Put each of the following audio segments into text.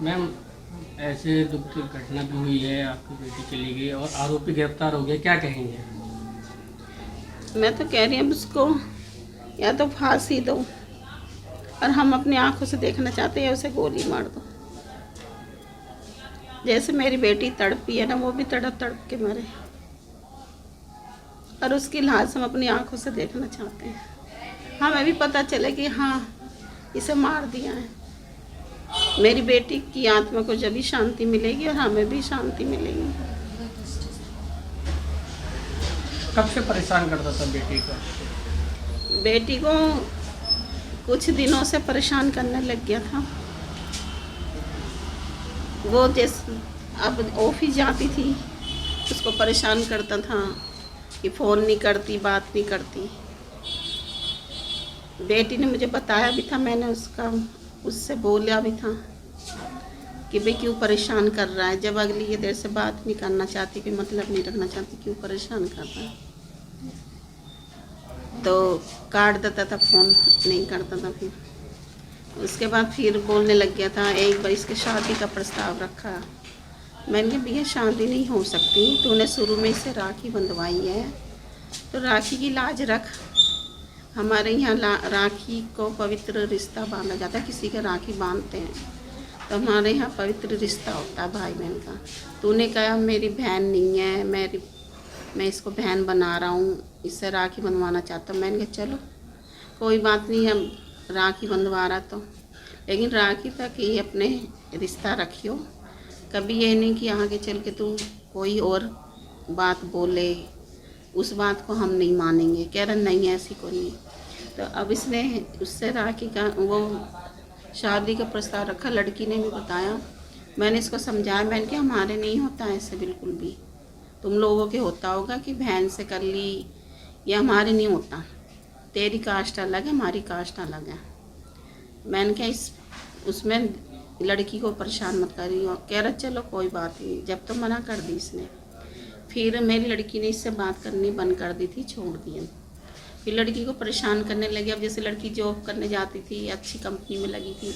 Ma'am, ऐसे दुख घटना भी हुई है, आपकी बेटी चली गई और आरोपी गिरफ्तार हो गया, क्या कहेंगे? मैं तो कह रही हूँ उसको या तो फांसी दो, और हम अपनी आंखों से देखना चाहते हैं उसे गोली मार दो। जैसे मेरी बेटी तड़पी है ना, वो भी तड़प तड़प के मरे, और उसकी लाश हम अपनी आंखों से देखना चाहते हैं। हमें भी पता चले कि हाँ, इसे मार दिया है। मेरी बेटी की आत्मा को जब भी शांति मिलेगी और हमें भी शांति मिलेगी। कब से परेशान करता था बेटी को? बेटी को कुछ दिनों से परेशान करने लग गया था। वो जैसे अब ऑफिस जाती थी, उसको परेशान करता था कि फ़ोन नहीं करती, बात नहीं करती। बेटी ने मुझे बताया भी था, मैंने उससे बोला भी था कि भाई क्यों परेशान कर रहा है, जब अगली ये देर से बात नहीं करना चाहती, कोई मतलब नहीं रखना चाहती, क्यों परेशान कर रहा है। तो काट देता था फ़ोन, नहीं करता था। फिर उसके बाद फिर बोलने लग गया था। एक बार इसके शादी का प्रस्ताव रखा। मैंने कहा भैया शादी नहीं हो सकती, तूने शुरू में इसे राखी बंधवाई है तो राखी की लाज रख। हमारे यहाँ राखी को पवित्र रिश्ता बांधा जाता है, किसी का राखी बांधते हैं तो हमारे यहाँ पवित्र रिश्ता होता है भाई बहन का। तूने कहा मेरी बहन नहीं है, मैं इसको बहन बना रहा हूँ, इससे राखी बंधवाना चाहता हूँ। मैंने कहा चलो कोई बात नहीं, हम राखी बंधवा रहा तो, लेकिन राखी तक ही अपने रिश्ता रखियो। कभी ये नहीं कि आगे चल के तू कोई और बात बोले, उस बात को हम नहीं मानेंगे। कह रहा नहीं ऐसी कोई नहीं। तो अब इसने उससे राखी का वो शादी का प्रस्ताव रखा। लड़की ने भी बताया, मैंने इसको समझाया, मैंने कहा हमारे नहीं होता ऐसे बिल्कुल भी, तुम लोगों के होता होगा कि बहन से कर ली, या हमारे नहीं होता। तेरी कास्ट अलग है, हमारी कास्ट अलग है। मैंने कहा उसमें लड़की को परेशान मत करी। और कह रहा चलो कोई बात नहीं, जब तो मना कर दी इसने। फिर मेरी लड़की ने इससे बात करनी बंद कर दी थी, छोड़ दिया। फिर लड़की को परेशान करने लगे। अब जैसे लड़की जॉब करने जाती थी, अच्छी कंपनी में लगी थी,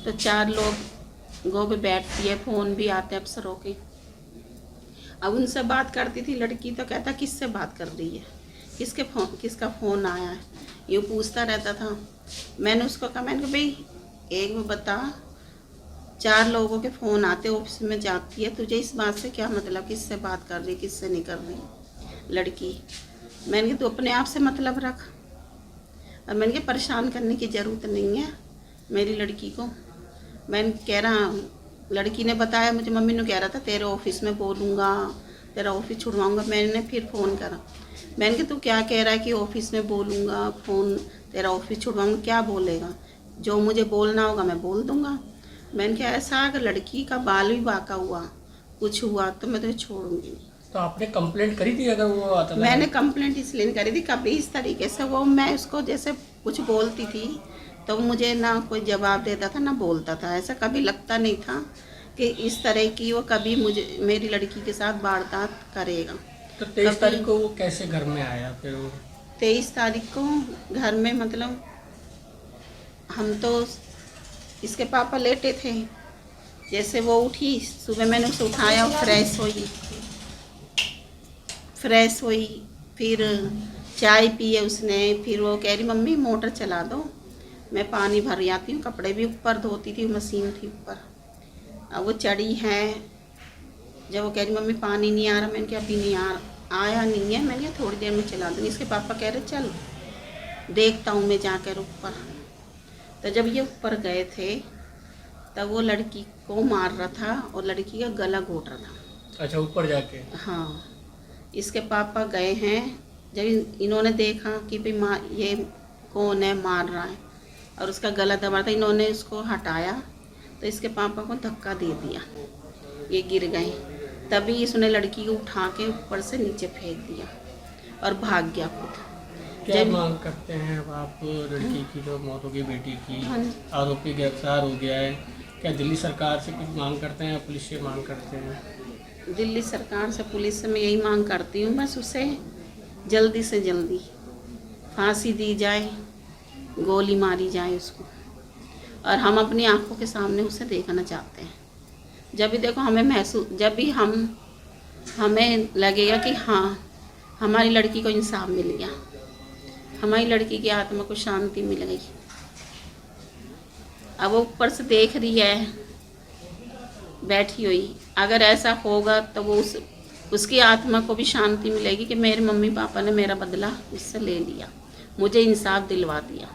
तो 4 लोग गो पे बैठती है, फ़ोन भी आते हैं अफसरों के। अब उनसे बात करती थी लड़की, तो कहता किससे बात कर रही है, किसका फ़ोन आया है, ये पूछता रहता था। मैंने उसको कहा, मैंने कहा भाई एक बार बता, 4 लोगों के फ़ोन आते, ऑफिस में जाती है, तुझे इस बात से क्या मतलब किससे बात कर रही, किससे नहीं कर रही। लड़की, मैंने कहा तू अपने आप से मतलब रख, और मैंने कहा परेशान करने की ज़रूरत नहीं है मेरी लड़की को। मैंने कह रहा, लड़की ने बताया मुझे, मम्मी ने कह रहा था तेरे ऑफिस में बोलूँगा, तेरा ऑफिस छुड़वाऊँगा। मैंने फिर फ़ोन करा, मैंने कहा तू क्या कह रहा है कि ऑफिस में बोलूँगा, फ़ोन तेरा ऑफिस छुड़वाऊँगा, क्या बोलेगा? जो मुझे बोलना होगा मैं बोल दूँगा। मैंने कहा ऐसा अगर लड़की का बाल भी बाका हुआ, कुछ हुआ तो मैं तुझे छोड़ूंगी नहीं। तो आपने कंप्लेंट करी थी अगर वो आता था? मैंने कंप्लेंट इसलिए नहीं करी थी, कभी इस तरीके से वो, मैं उसको जैसे कुछ बोलती थी तो मुझे ना कोई जवाब देता था ना बोलता था। ऐसा कभी लगता नहीं था कि इस तरह की वो कभी मुझे मेरी लड़की के साथ वारदात करेगा। तो 23 तारीख को वो कैसे घर में आया फिर? वो 23 तारीख को घर में, मतलब हम तो, इसके पापा लेटे थे। जैसे वो उठी, सुबह मैंने उसे उठाया, फ्रेश हुई, फिर चाय पिए उसने। फिर वो कह रही मम्मी मोटर चला दो, मैं पानी भर आती हूँ, कपड़े भी ऊपर धोती थी, मशीन थी ऊपर। अब वो चढ़ी है, जब वो कह रही मम्मी पानी नहीं आ रहा, मैंने कहा अभी नहीं आया नहीं है, मैंने कहा थोड़ी देर में चला दूँगी। इसके पापा कह रहे चल देखता हूँ मैं जाकर ऊपर। तो जब ये ऊपर गए थे तब वो लड़की को मार रहा था और लड़की का गला घोट रहा था। अच्छा, ऊपर जाके? हाँ, इसके पापा गए हैं, जब इन्होंने देखा कि भाई ये कौन है मार रहा है और उसका गला दबा रहा था, इन्होंने उसको हटाया तो इसके पापा को धक्का दे दिया, ये गिर गए। तभी इसने लड़की को उठा के ऊपर से नीचे फेंक दिया और भाग गया खुद। क्या मांग करते हैं अब आप? लड़की की जो मौत हो गई, बेटी की, आरोपी गिरफ्तार हो गया है, क्या दिल्ली सरकार से कुछ मांग करते हैं या पुलिस से मांग करते हैं? दिल्ली सरकार से, पुलिस से मैं यही मांग करती हूँ, बस उसे जल्दी से जल्दी फांसी दी जाए, गोली मारी जाए उसको, और हम अपनी आंखों के सामने उसे देखना चाहते हैं। जब भी देखो हमें महसूस, जब भी हमें लगेगा कि हाँ हमारी लड़की को इंसाफ मिल गया, हमारी लड़की की आत्मा को शांति मिल गई। अब वो ऊपर से देख रही है बैठी हुई, अगर ऐसा होगा तो वो उसकी आत्मा को भी शांति मिलेगी कि मेरे मम्मी पापा ने मेरा बदला उससे ले लिया, मुझे इंसाफ दिलवा दिया।